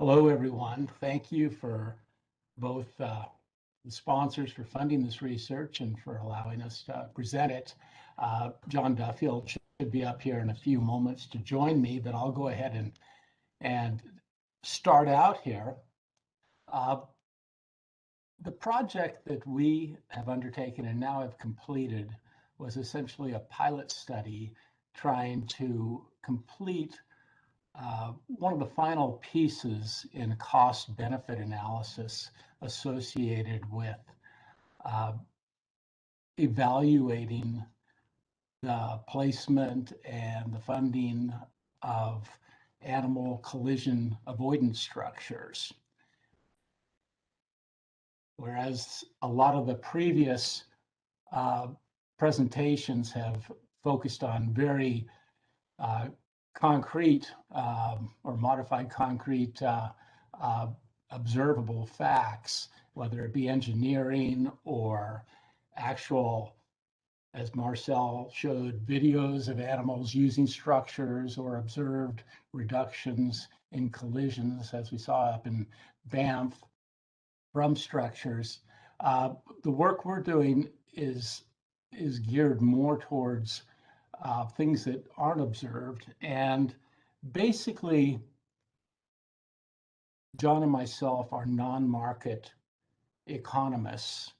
Hello, everyone. Thank you for both the sponsors for funding this research and for allowing us to present it. John Duffield should be up here in a few moments to join me, but I'll go ahead and start out here. The project that we have undertaken and now have completed was essentially a pilot study trying to complete one of the final pieces in cost-benefit analysis associated with evaluating the placement and the funding of animal collision avoidance structures. Whereas a lot of the previous presentations have focused on very concrete or modified concrete observable facts, whether it be engineering or actual, as Marcel showed, videos of animals using structures or observed reductions in collisions, as we saw up in Banff, from structures. The work we're doing is geared more towards things that aren't observed. And basically, John and myself are non-market economists.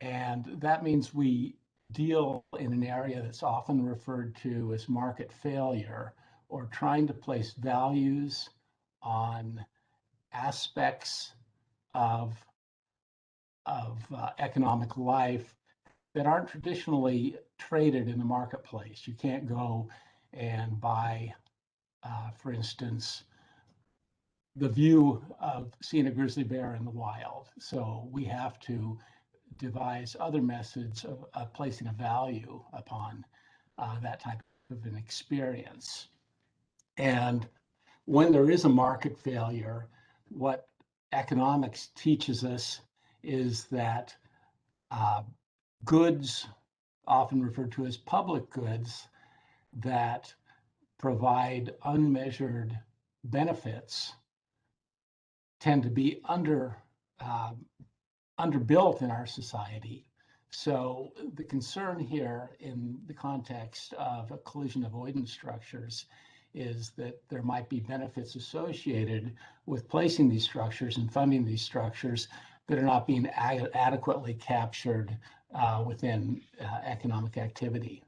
And that means we deal in an area that's often referred to as market failure, or trying to place values on aspects of economic life that aren't traditionally traded in the marketplace. You can't go and buy, for instance, the view of seeing a grizzly bear in the wild. So we have to devise other methods of placing a value upon that type of an experience. And when there is a market failure, what economics teaches us is that goods, often referred to as public goods, that provide unmeasured benefits tend to be underbuilt in our society. So the concern here in the context of collision avoidance structures is that there might be benefits associated with placing these structures and funding these structures that are not being adequately captured within economic activity.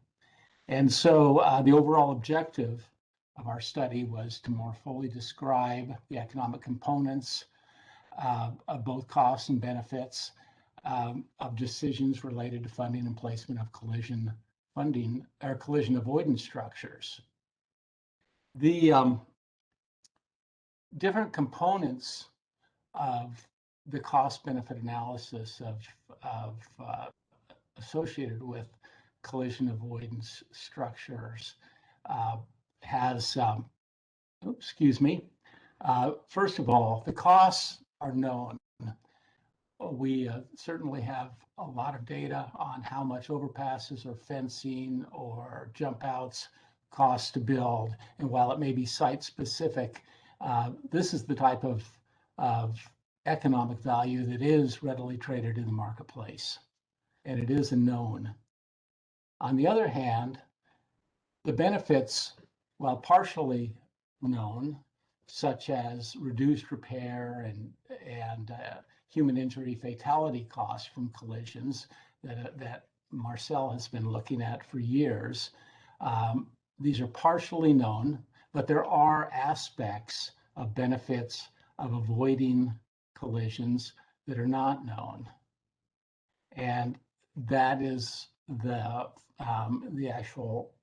And so the overall objective of our study was to more fully describe the economic components of both costs and benefits of decisions related to funding and placement of collision avoidance structures. The different components of the cost-benefit analysis associated with collision avoidance structures has, first of all, the costs are known. We certainly have a lot of data on how much overpasses or fencing or jump outs cost to build. And while it may be site specific, this is the type of economic value that is readily traded in the marketplace, and it is a known. On the other hand, the benefits, while partially known, such as reduced repair and human injury fatality costs from collisions that Marcel has been looking at for years, these are partially known, but there are aspects of benefits of avoiding collisions that are not known. And that is the actual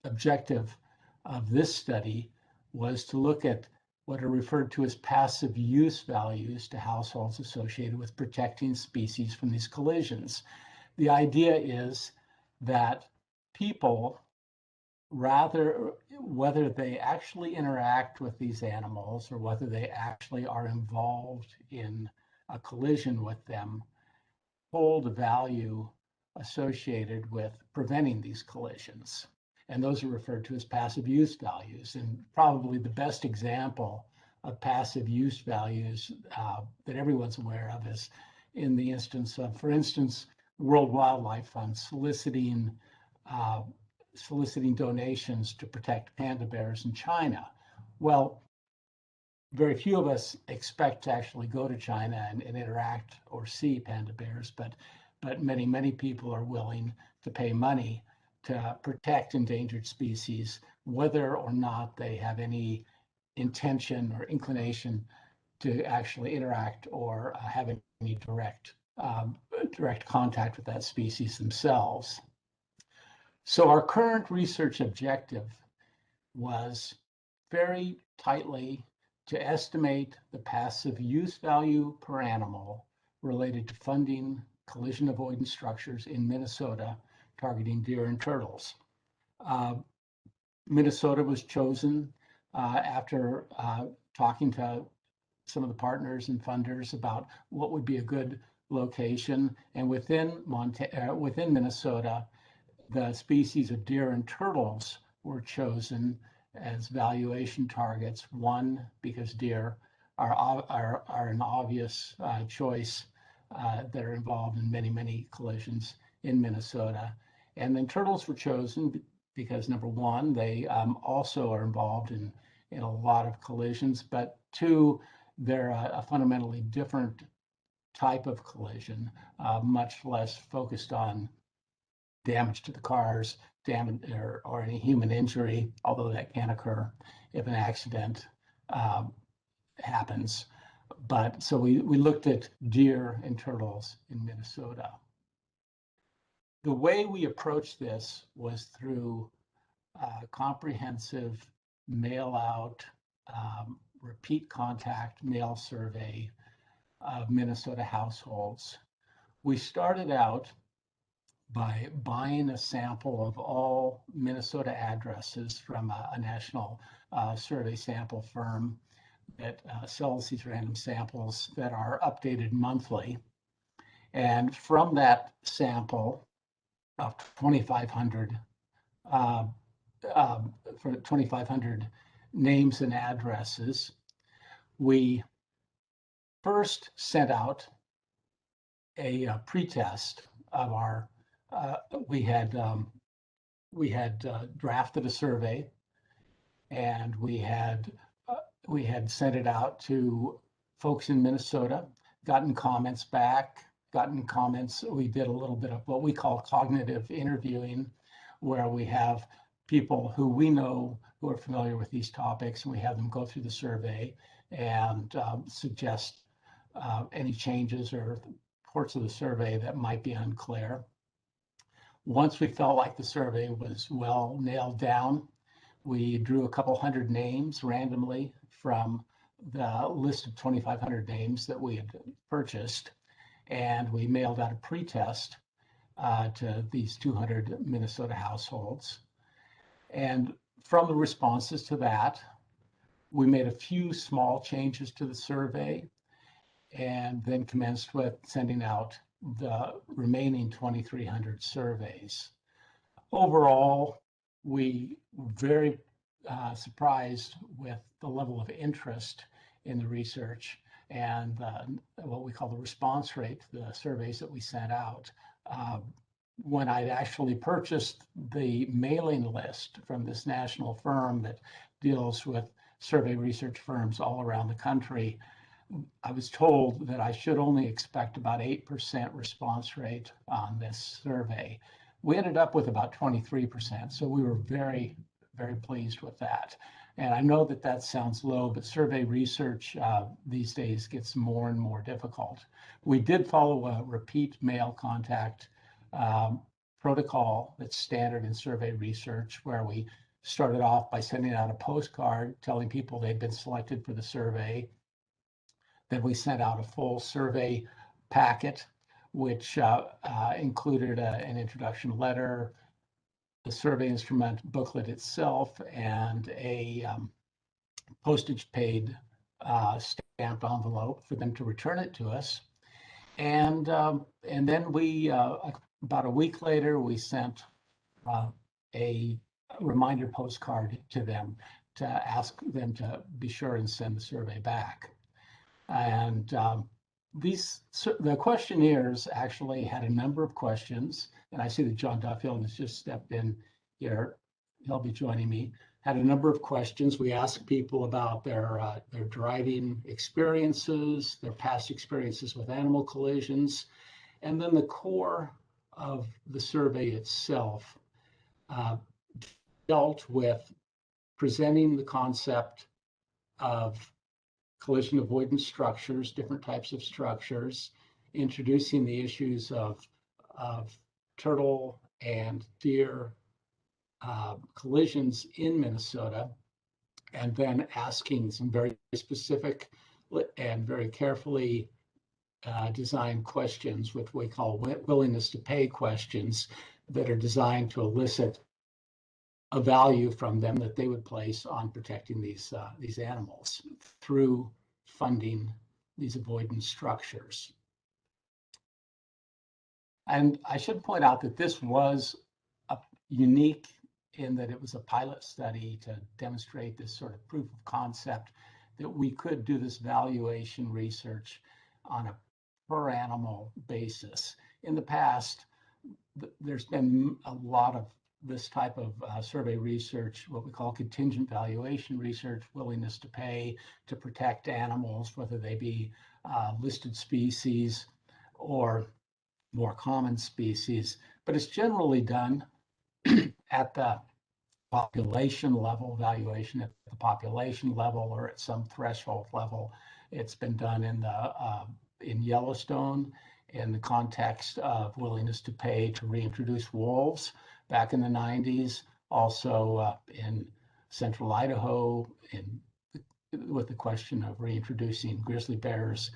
objective of this study, was to look at what are referred to as passive use values to households associated with protecting species from these collisions. The idea is that people, whether they actually interact with these animals or whether they actually are involved in a collision with them, hold a value associated with preventing these collisions. And those are referred to as passive use values. And probably the best example of passive use values that everyone's aware of is in the instance of, for instance, World Wildlife Fund soliciting donations to protect panda bears in China. Well, very few of us expect to actually go to China and interact or see panda bears, but many people are willing to pay money to protect endangered species, whether or not they have any intention or inclination to actually interact or have any direct contact with that species themselves. So our current research objective was very tightly to estimate the passive use value per animal related to funding collision avoidance structures in Minnesota targeting deer and turtles. Minnesota was chosen after talking to some of the partners and funders about what would be a good location. And within Minnesota, the species of deer and turtles were chosen as valuation targets. One, because deer are an obvious choice that are involved in many collisions in Minnesota. And then turtles were chosen because number one, they also are involved in a lot of collisions, but two, they're a fundamentally different type of collision, much less focused on damage to the cars, damage or any human injury, although that can occur if an accident happens. But so we looked at deer and turtles in Minnesota. The way we approached this was through a comprehensive mail-out, repeat contact mail survey of Minnesota households. We started out by buying a sample of all Minnesota addresses from a national survey sample firm that sells these random samples that are updated monthly. And from that sample of 2,500, for 2,500 names and addresses, we first sent out a pretest of our. We had drafted a survey, and we had sent it out to folks in Minnesota, gotten comments back, we did a little bit of what we call cognitive interviewing, where we have people who we know who are familiar with these topics, and we have them go through the survey and suggest any changes or parts of the survey that might be unclear. Once we felt like the survey was well nailed down, we drew a couple hundred names randomly from the list of 2,500 names that we had purchased, and we mailed out a pretest to these 200 Minnesota households. And from the responses to that, we made a few small changes to the survey and then commenced with sending out the remaining 2,300 surveys. Overall, we were very surprised with the level of interest in the research and what we call the response rate, the surveys that we sent out. When I'd actually purchased the mailing list from this national firm that deals with survey research firms all around the country, I was told that I should only expect about 8% response rate on this survey. We ended up with about 23%, so we were very pleased with that. And I know that that sounds low, but survey research these days gets more and more difficult. We did follow a repeat mail contact protocol that's standard in survey research, where we started off by sending out a postcard telling people they'd been selected for the survey. Then we sent out a full survey packet, which included an introduction letter, the survey instrument booklet itself, and a postage paid stamped envelope for them to return it to us. And then we, about a week later, we sent a reminder postcard to them to ask them to be sure and send the survey back. And the questionnaires actually had a number of questions, and I see that John Duffield has just stepped in here. He'll be joining me. Had a number of questions. We asked people about their driving experiences, their past experiences with animal collisions, and then the core of the survey itself dealt with presenting the concept of collision avoidance structures, different types of structures, introducing the issues of turtle and deer collisions in Minnesota, and then asking some very specific and very carefully designed questions, which we call willingness to pay questions, that are designed to elicit a value from them that they would place on protecting these animals through funding these avoidance structures. And I should point out that this was unique in that it was a pilot study to demonstrate this sort of proof of concept that we could do this valuation research on a per animal basis. In the past, there's been a lot of this type of survey research, what we call contingent valuation research, willingness to pay to protect animals, whether they be listed species or more common species. But it's generally done at the population level, valuation at the population level or at some threshold level. It's been done in Yellowstone in the context of willingness to pay to reintroduce wolves back in the 90s, also in central Idaho with the question of reintroducing grizzly bears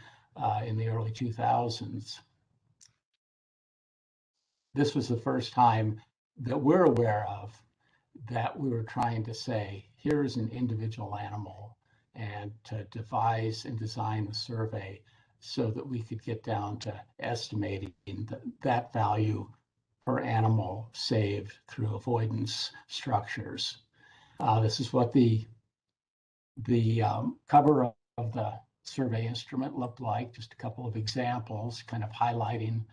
in the early 2000s. This was the first time that we're aware of that we were trying to say, here's an individual animal, and to devise and design the survey so that we could get down to estimating that value per animal saved through avoidance structures. This is what the cover of the survey instrument looked like, just a couple of examples, kind of highlighting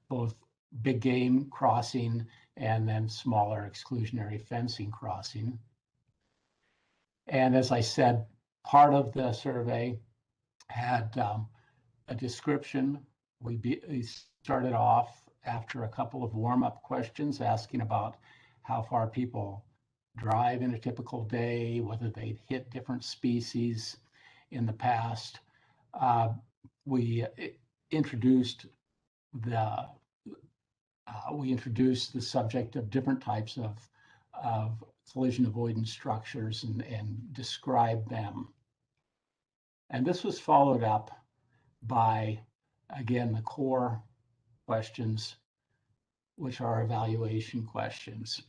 both big game crossing and then smaller exclusionary fencing crossing. And as I said, part of the survey had a description. We started off after a couple of warm-up questions asking about how far people drive in a typical day, whether they'd hit different species in the past. We introduced the subject of different types of collision avoidance structures and described them. And this was followed up by, again, the core questions, which are evaluation questions.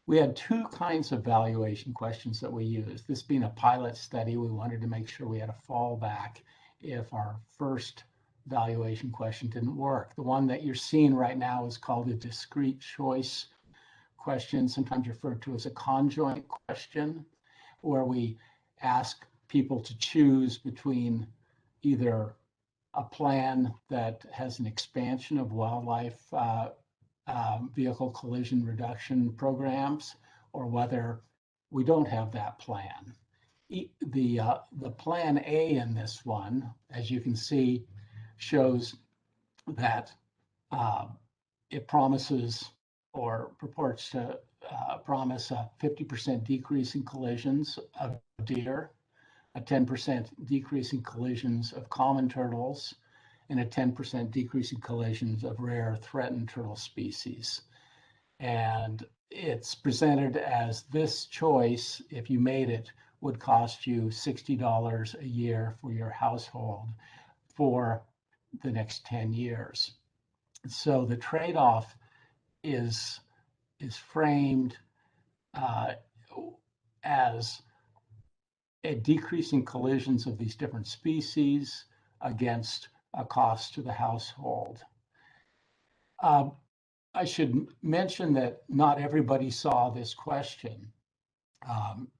We had two kinds of evaluation questions that we used. This being a pilot study, we wanted to make sure we had a fallback if our first evaluation question didn't work. The one that you're seeing right now is called a discrete choice question, sometimes referred to as a conjoint question, where we ask people to choose between either a plan that has an expansion of wildlife vehicle collision reduction programs, or whether we don't have that plan. The plan A in this one, as you can see, shows that it promises or purports to promise a 50% decrease in collisions of deer, a 10% decrease in collisions of common turtles, and a 10% decrease in collisions of rare threatened turtle species. And it's presented as this choice, if you made it, would cost you $60 a year for your household for the next 10 years. So the trade-off is framed as a decrease in collisions of these different species against a cost to the household. I should mention that not everybody saw this question.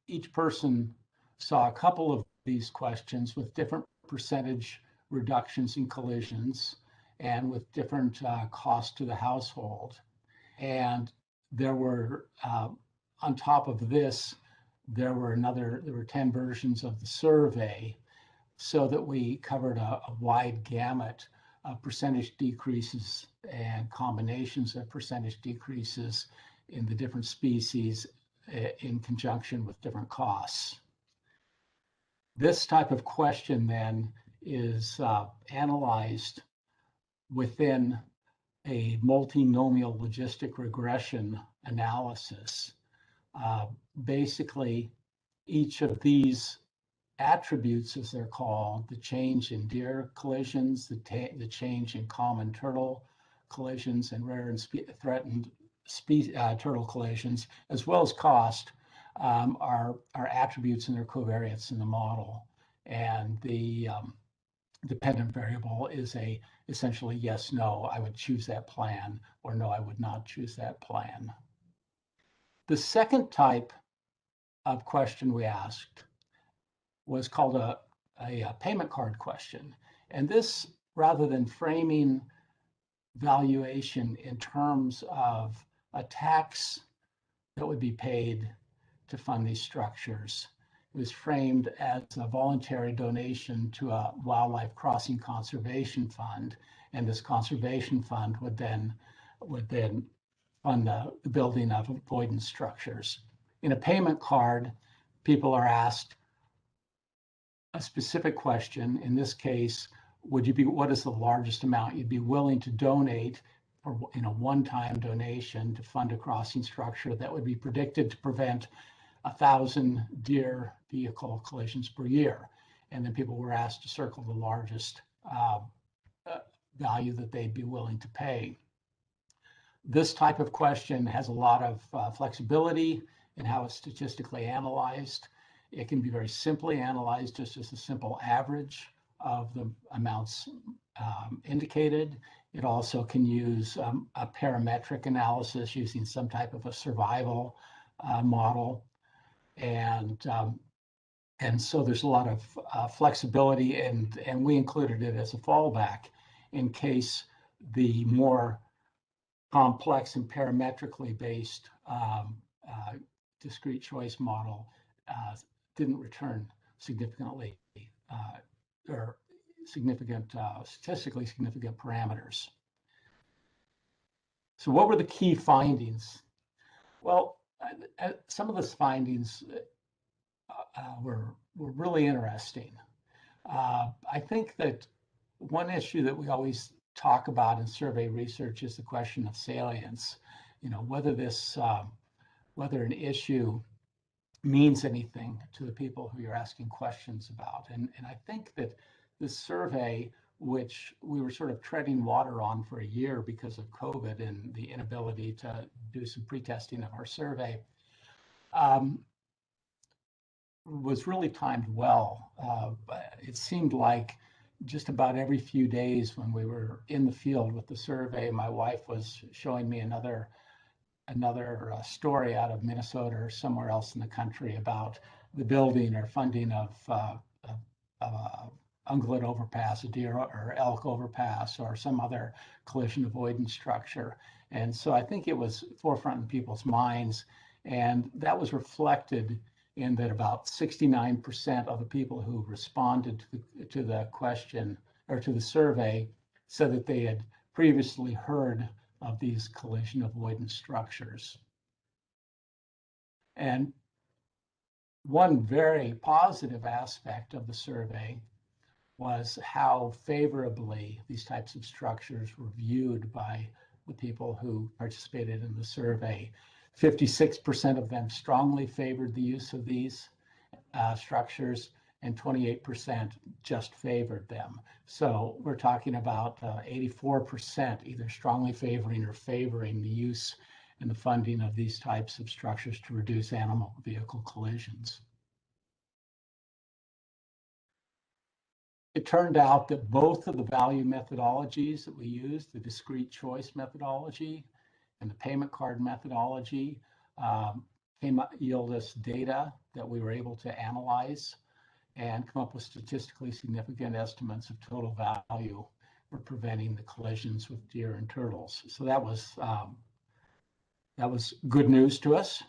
Each person saw a couple of these questions with different percentage reductions in collisions and with different costs to the household. And there were, on top of this, there were 10 versions of the survey, so that we covered a wide gamut of percentage decreases and combinations of percentage decreases in the different species in conjunction with different costs. This type of question then is analyzed within a multinomial logistic regression analysis. Basically, each of these attributes, as they're called, the change in deer collisions, the change in common turtle collisions, and rare and threatened turtle collisions, as well as cost, are attributes and their covariates in the model. And the dependent variable is essentially yes, no, I would choose that plan, or no, I would not choose that plan. The second type of question we asked was called a payment card question. And this, rather than framing valuation in terms of a tax that would be paid to fund these structures, it was framed as a voluntary donation to a wildlife crossing conservation fund. And this conservation fund would then fund the building of avoidance structures. In a payment card, people are asked a specific question. In this case, what is the largest amount you'd be willing to donate in a one-time donation to fund a crossing structure that would be predicted to prevent 1,000 deer vehicle collisions per year? And then people were asked to circle the largest value that they'd be willing to pay. This type of question has a lot of flexibility in how it's statistically analyzed. It can be very simply analyzed just as a simple average of the amounts indicated. It also can use a parametric analysis using some type of a survival model. And so there's a lot of flexibility, and we included it as a fallback in case the more complex and parametrically based discrete choice model didn't return significantly or statistically significant parameters. So what were the key findings? Well, some of the findings were really interesting. I think that one issue that we always talk about in survey research is the question of salience. Whether whether an issue means anything to the people who you're asking questions about. And I think that this survey, which we were sort of treading water on for a year because of COVID and the inability to do some pre-testing of our survey, was really timed well. It seemed like just about every few days when we were in the field with the survey, my wife was showing me another story out of Minnesota or somewhere else in the country about the building or funding of ungulate overpass, a deer or elk overpass, or some other collision avoidance structure. And so I think it was forefront in people's minds, and that was reflected in that about 69% of the people who responded to the question or to the survey said that they had previously heard of these collision avoidance structures. And one very positive aspect of the survey was how favorably these types of structures were viewed by the people who participated in the survey. 56% of them strongly favored the use of these structures, and 28% just favored them. So we're talking about 84% either strongly favoring or favoring the use and the funding of these types of structures to reduce animal vehicle collisions. It turned out that both of the value methodologies that we used, the discrete choice methodology and the payment card methodology, yield us data that we were able to analyze and come up with statistically significant estimates of total value for preventing the collisions with deer and turtles. So that was good news to us.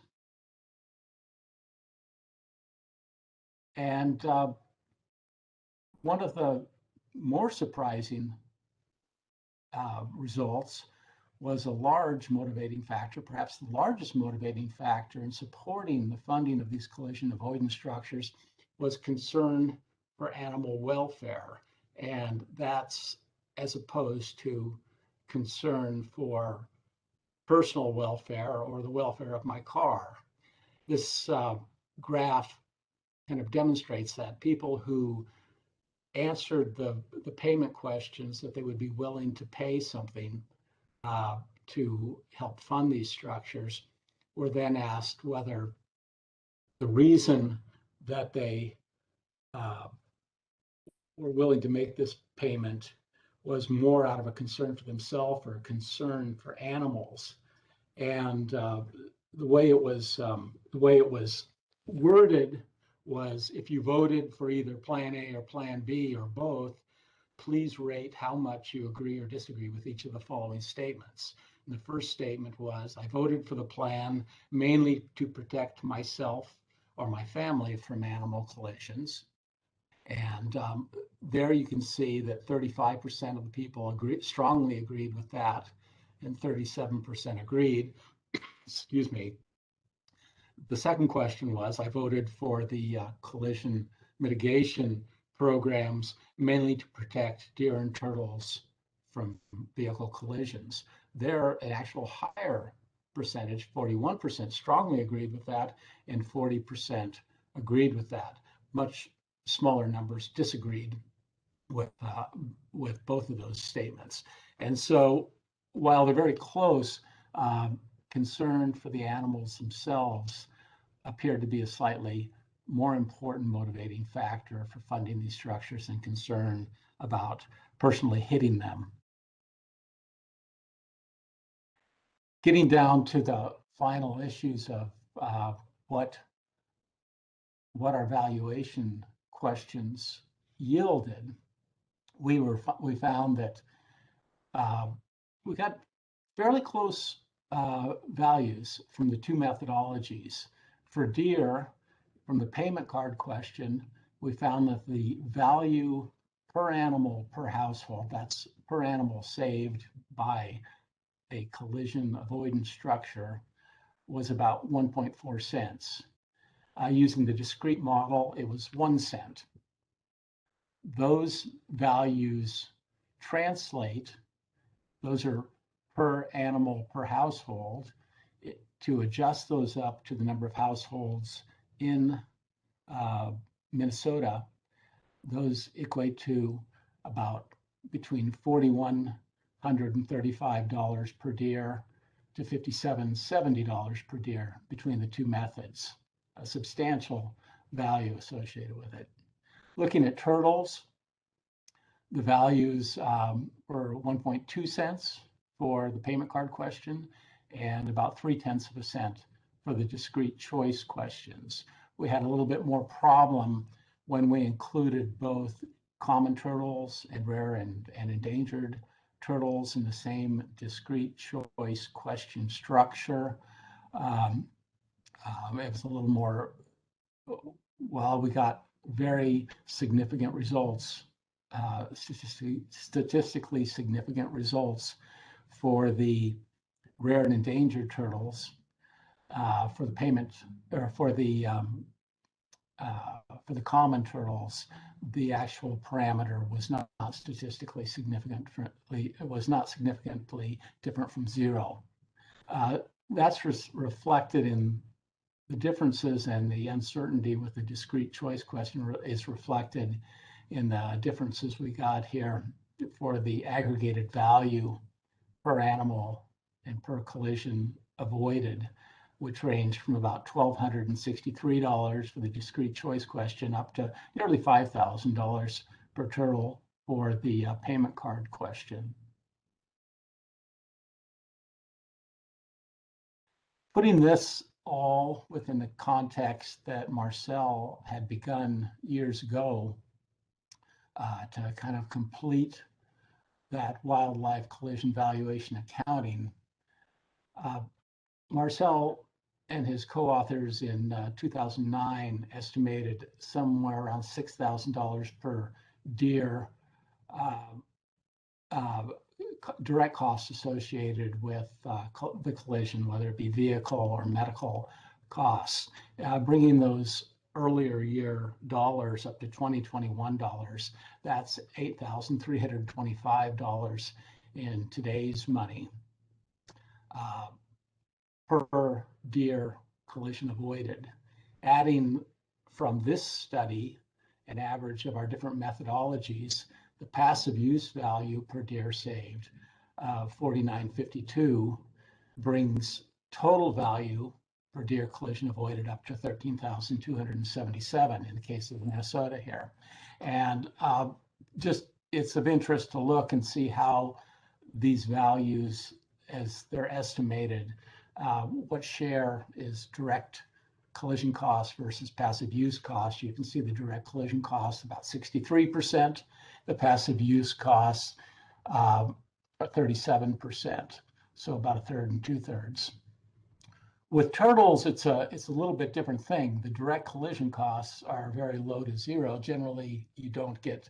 And one of the more surprising results was a large motivating factor, perhaps the largest motivating factor in supporting the funding of these collision avoidance structures, was concern for animal welfare. And that's as opposed to concern for personal welfare or the welfare of my car. This graph kind of demonstrates that people who answered the payment questions that they would be willing to pay something to help fund these structures were then asked whether the reason that they were willing to make this payment was more out of a concern for themselves or a concern for animals. And the way it was worded was, if you voted for either Plan A or Plan B or both, please rate how much you agree or disagree with each of the following statements. And the first statement was, I voted for the plan mainly to protect myself or my family from animal collisions. And there you can see that 35% of the people strongly agreed with that, and 37% agreed. Excuse me. The second question was, I voted for the collision mitigation programs mainly to protect deer and turtles from vehicle collisions. There, an actual higher percentage, 41%, strongly agreed with that, and 40% agreed with that. Much smaller numbers disagreed with both of those statements. And so, while they're very close, concern for the animals themselves appeared to be a slightly more important motivating factor for funding these structures than concern about personally hitting them. Getting down to the final issues of what our valuation questions yielded, we found that we got fairly close values from the two methodologies. For deer, from the payment card question, we found that the value per animal per household, that's per animal saved by a collision avoidance structure, was about 1.4 cents. Using the discrete model, it was 1 cent. Those values translate, those are per animal per household. To adjust those up to the number of households in Minnesota, those equate to about between $4,135 per deer to $5,770 per deer between the two methods. A substantial value associated with it. Looking at turtles, the values were 1.2 cents for the payment card question and about 0.3 cents for the discrete choice questions. We had a little bit more problem when we included both common turtles and rare and endangered turtles in the same discrete choice question structure. It was a little more, well, we got very significant results, statistically significant results for the rare and endangered turtles, for the payment, or for the common turtles. The actual parameter was not statistically significantly, it was not significantly different from zero. That's reflected in the differences, and the uncertainty with the discrete choice question is reflected in the differences we got here for the aggregated value per animal and per collision avoided, which ranged from about $1,263 for the discrete choice question up to nearly $5,000 per turtle for the payment card question. Putting this all within the context that Marcel had begun years ago to kind of complete that wildlife collision valuation accounting. Marcel and his co-authors in 2009 estimated somewhere around $6,000 per deer direct costs associated with the collision, whether it be vehicle or medical costs, bringing those earlier year dollars up to 2021 dollars. That's $8,325 in today's money per deer collision avoided. Adding from this study an average of our different methodologies, the passive use value per deer saved, 49.52, brings total value per deer collision avoided up to 13,277 in the case of Minnesota here. And just it's of interest to look and see how these values, as they're estimated, what share is direct collision cost versus passive use cost. You can see the direct collision cost about 63%, the passive use costs 37%, so about a third and 2/3. With turtles, it's a little bit different thing. The direct collision costs are very low to zero. Generally, you don't get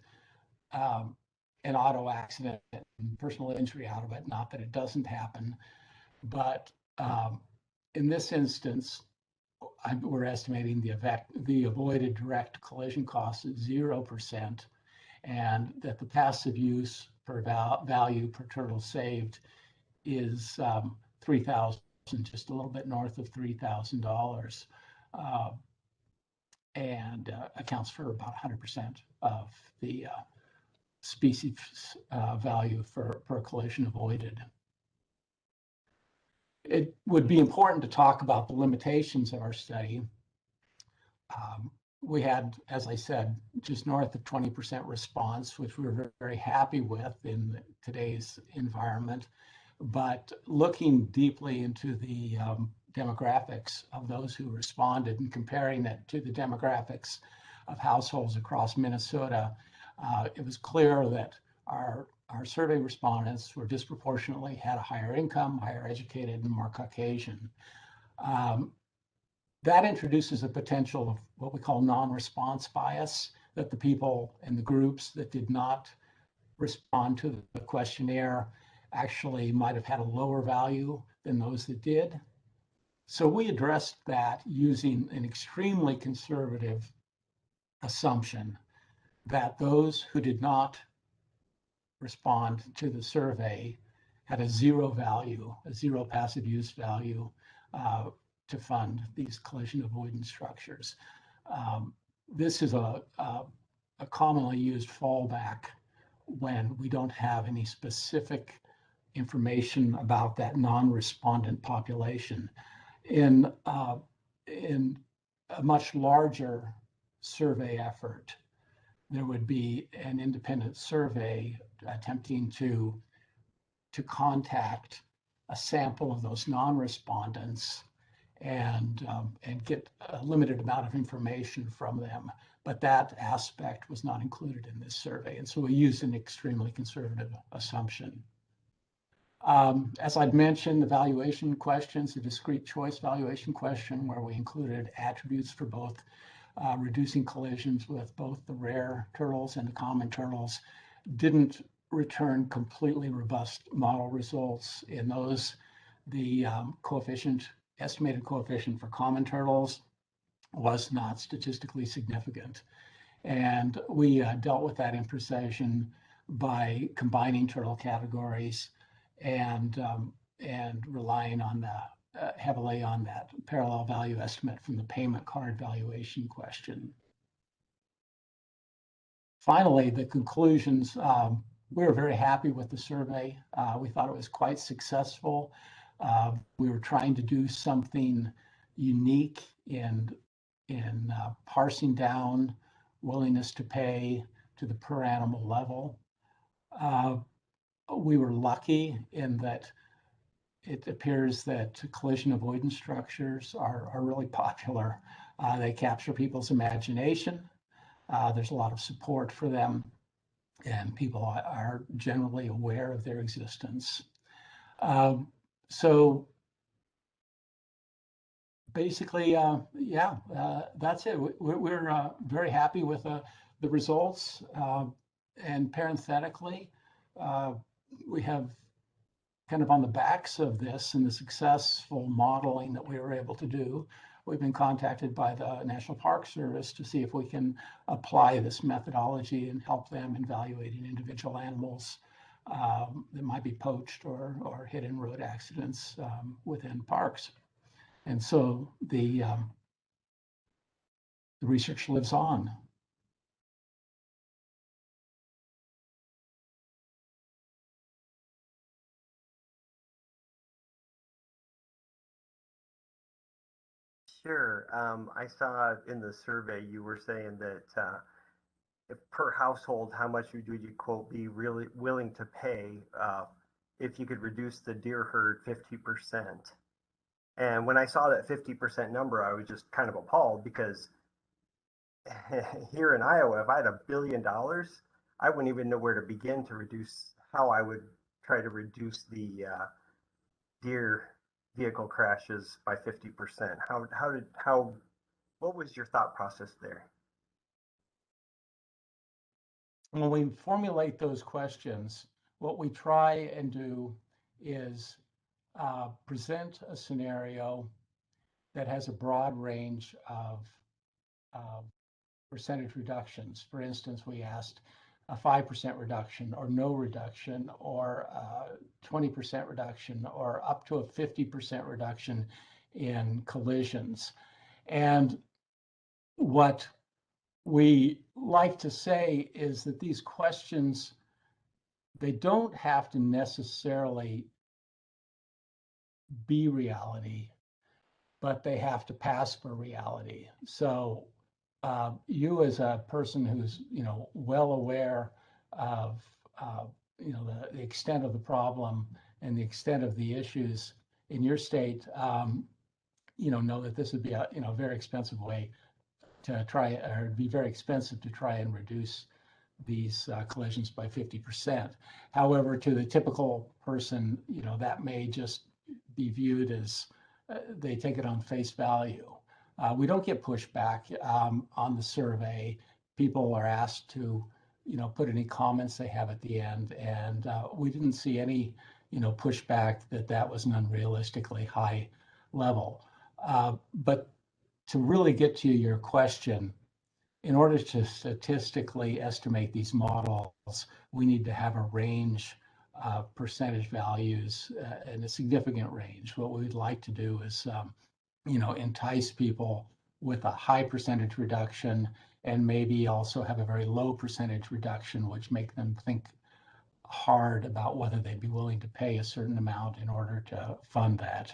an auto accident and personal injury out of it. Not that it doesn't happen, but in this instance, we're estimating the avoided direct collision cost is 0%, and that the passive use per value per turtle saved is 3,000, just a little bit north of $3,000, and accounts for about 100% of the species value per collision avoided. It would be important to talk about the limitations of our study. We had, as I said, just north of 20% response, which we were very happy with in today's environment. But looking deeply into the demographics of those who responded and comparing it to the demographics of households across Minnesota, it was clear that our survey respondents were disproportionately had a higher income, higher educated, and more Caucasian. That introduces a potential of what we call non-response bias, that the people and the groups that did not respond to the questionnaire actually might have had a lower value than those that did. So we addressed that using an extremely conservative assumption that those who did not respond to the survey had a zero value, a zero passive use value to fund these collision avoidance structures. This is a commonly used fallback when we don't have any specific information about that non-respondent population. In a much larger survey effort, there would be an independent survey attempting to contact a sample of those non-respondents and get a limited amount of information from them. But that aspect was not included in this survey. And so we used an extremely conservative assumption. As I'd mentioned, the valuation questions, the discrete choice valuation question, where we included attributes for both reducing collisions with both the rare turtles and the common turtles, didn't return completely robust model results. In those, the estimated coefficient for common turtles was not statistically significant. And we dealt with that imprecision by combining turtle categories and relying on heavily on that parallel value estimate from the payment card valuation question. Finally, the conclusions. We were very happy with the survey. We thought it was quite successful. We were trying to do something unique in parsing down willingness to pay to the per animal level. We were lucky in that it appears that collision avoidance structures are really popular. They capture people's imagination. There's a lot of support for them, and people are generally aware of their existence. So basically, that's it. We're very happy with the results. And parenthetically, we have kind of on the backs of this and the successful modeling that we were able to do, we've been contacted by the National Park Service to see if we can apply this methodology and help them in evaluating individual animals that might be poached or hit in road accidents within parks. And so the research lives on. Sure. I saw in the survey you were saying that if per household, how much would you quote be really willing to pay if you could reduce the deer herd 50%? And when I saw that 50% number, I was just kind of appalled because here in Iowa, if I had $1 billion, I wouldn't even know where to begin to reduce how I would try to reduce the deer vehicle crashes by 50%. What was your thought process there? When we formulate those questions, what we try and do is present a scenario that has a broad range of percentage reductions. For instance, we asked a 5% reduction or no reduction or 20% reduction or up to a 50% reduction in collisions. And what we like to say is that these questions, they don't have to necessarily be reality, but they have to pass for reality. So you as a person who's well aware of the extent of the problem and the extent of the issues in your state, know that this would be a very expensive way to try, or it'd be very expensive to try and reduce these collisions by 50%. However, to the typical person, that may just be viewed as they take it on face value. We don't get pushback on the survey. People are asked to, put any comments they have at the end, and we didn't see any, pushback that was an unrealistically high level. But to really get to your question, in order to statistically estimate these models, we need to have a range of percentage values and a significant range. What we'd like to do is, entice people with a high percentage reduction and maybe also have a very low percentage reduction, which make them think hard about whether they'd be willing to pay a certain amount in order to fund that.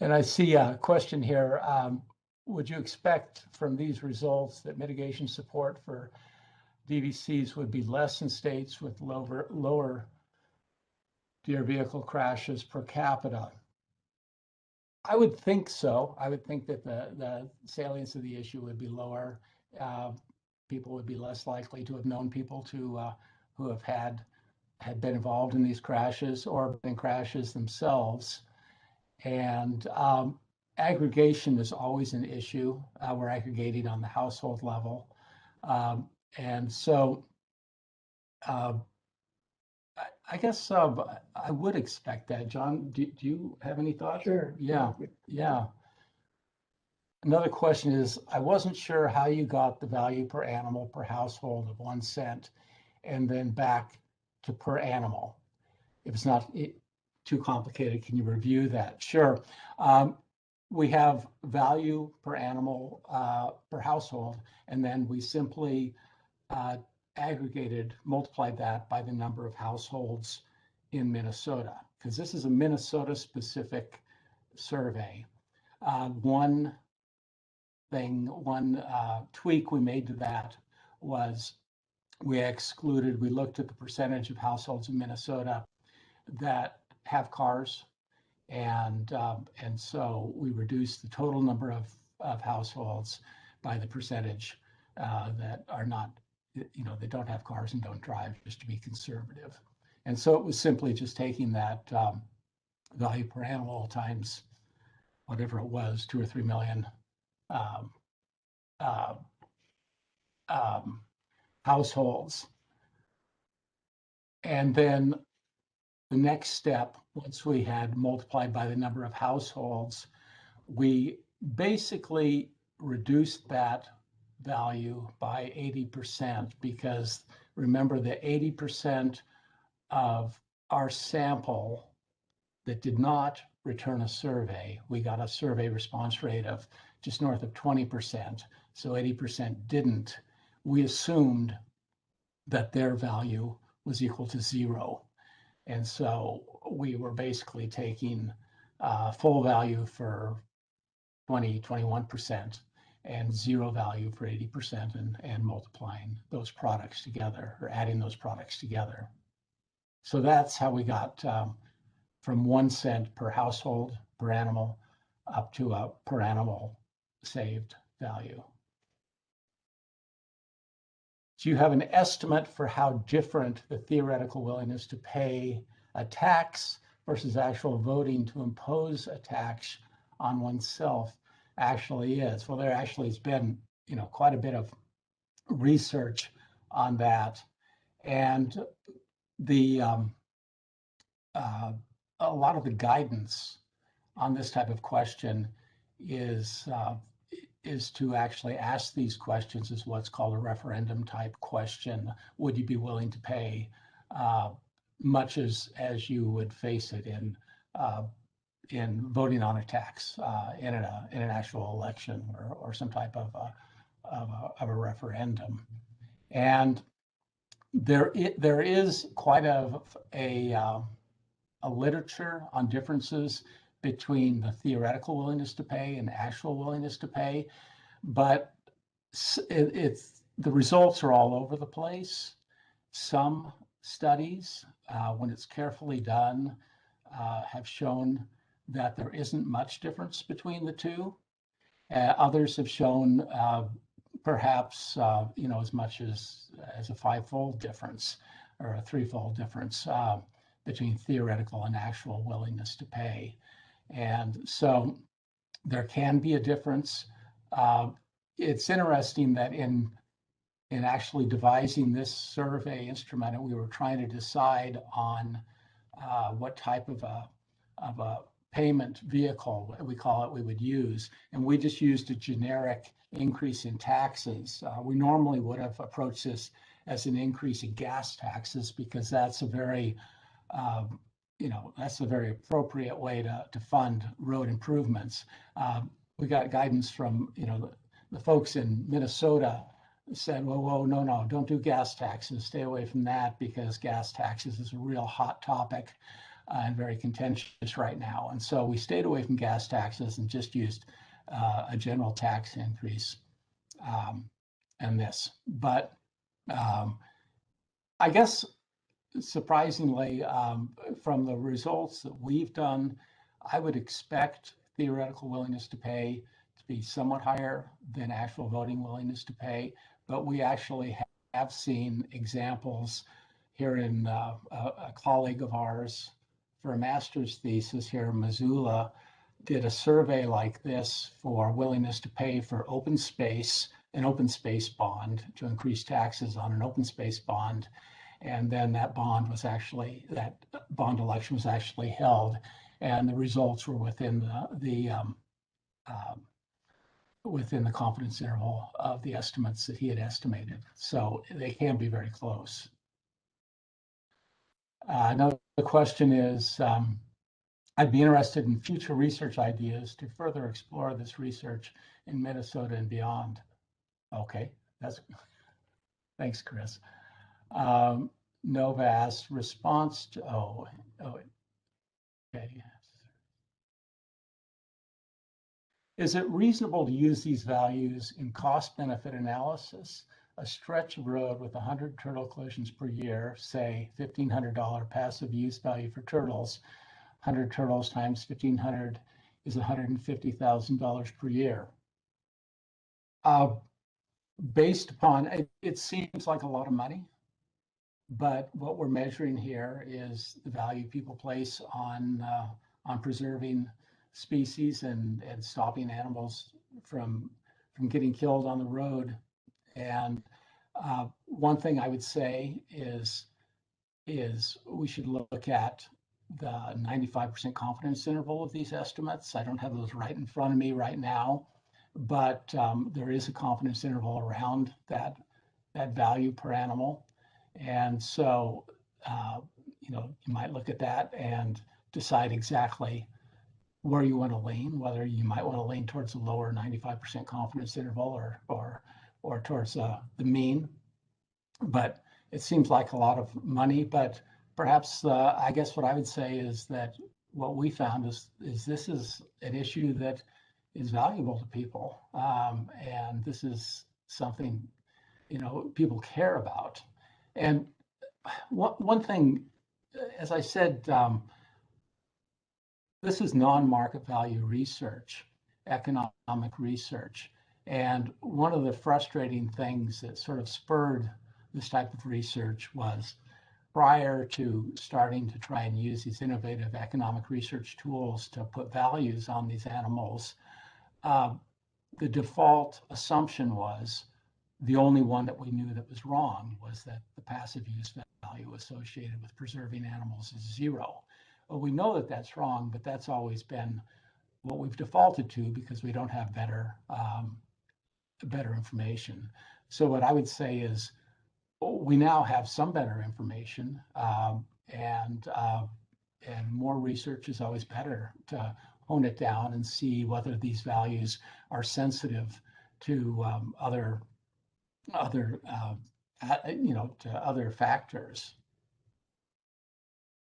And I see a question here. Would you expect from these results that mitigation support for DVCs would be less in states with lower deer vehicle crashes per capita? I would think so. I would think that the salience of the issue would be lower. People would be less likely to have known people who have had been involved in these crashes or been crashes themselves. And aggregation is always an issue. We're aggregating on the household level. And so I guess I would expect that. John, do you have any thoughts? Sure. Yeah. Another question is, I wasn't sure how you got the value per animal per household of 1 cent and then back to per animal. If it's not too complicated, can you review that? Sure. We have value per animal per household, and then we simply multiplied that by the number of households in Minnesota, because this is a Minnesota specific survey. One tweak we made to that was we looked at the percentage of households in Minnesota that have cars, and so we reduce the total number of households by the percentage that are not, they don't have cars and don't drive, just to be conservative. And so it was simply just taking that value per animal times whatever it was, 2 or 3 million um, uh, households. And then the next step, once we had multiplied by the number of households, we basically reduced that value by 80%, because remember that 80% of our sample that did not return a survey, we got a survey response rate of just north of 20%. So 80% didn't. We assumed that their value was equal to 0. And so we were basically taking full value for 21%, and 0 value for 80%, and multiplying those products together, or adding those products together. So that's how we got from 1 cent per household per animal up to a per animal saved value. So you have an estimate for how different the theoretical willingness to pay a tax versus actual voting to impose a tax on oneself actually is. Well, there actually has been, quite a bit of research on that, and the a lot of the guidance on this type of question is to actually ask these questions as what's called a referendum type question. Would you be willing to pay much as you would face it in voting on a tax in an actual election, or some type of a referendum? And there is quite a literature on differences between the theoretical willingness to pay and actual willingness to pay, but the results are all over the place. Some studies, when it's carefully done, have shown that there isn't much difference between the two. Others have shown perhaps as much as a 5-fold difference, or a 3-fold difference between theoretical and actual willingness to pay. And so there can be a difference. It's interesting that in actually devising this survey instrument, we were trying to decide on what type of a payment vehicle, we call it, we would use. And we just used a generic increase in taxes. We normally would have approached this as an increase in gas taxes, because that's a very appropriate way to fund road improvements. We got guidance from the folks in Minnesota said, whoa, no, don't do gas taxes. Stay away from that, because gas taxes is a real hot topic and very contentious right now. And so we stayed away from gas taxes and just used a general tax increase and this. But I guess surprisingly, from the results that we've done, I would expect theoretical willingness to pay to be somewhat higher than actual voting willingness to pay. But we actually have seen examples here in a colleague of ours for a master's thesis here in Missoula did a survey like this for willingness to pay for open space, an open space bond, to increase taxes on an open space bond. And then that bond election was actually held, and the results were within the confidence interval of the estimates that he had estimated. So they can be very close. Another question is, I'd be interested in future research ideas to further explore this research in Minnesota and beyond. Okay, thanks, Chris. Nova asks, response to, okay. Is it reasonable to use these values in cost benefit analysis a stretch of road with 100 turtle collisions per year, say $1,500 passive use value for turtles, 100 turtles times 1,500 is $150,000 per year. Based upon, it seems like a lot of money, but what we're measuring here is the value people place on preserving species and stopping animals from getting killed on the road. And one thing I would say is we should look at the 95% confidence interval of these estimates. I don't have those right in front of me right now, but there is a confidence interval around that value per animal. And so, you might look at that and decide exactly where you want to lean, whether you might want to lean towards the lower 95% confidence interval or towards the mean. But it seems like a lot of money, but perhaps I guess what I would say is that what we found is this is an issue that is valuable to people, and this is something people care about. And one thing, as I said, this is non-market value research, economic research. And one of the frustrating things that sort of spurred this type of research was prior to starting to try and use these innovative economic research tools to put values on these animals, the default assumption was the only one that we knew that was wrong was that the passive use value associated with preserving animals is zero. Well, we know that that's wrong, but that's always been what we've defaulted to because we don't have better information. So what I would say is we now have some better information, and more research is always better to hone it down and see whether these values are sensitive to other factors.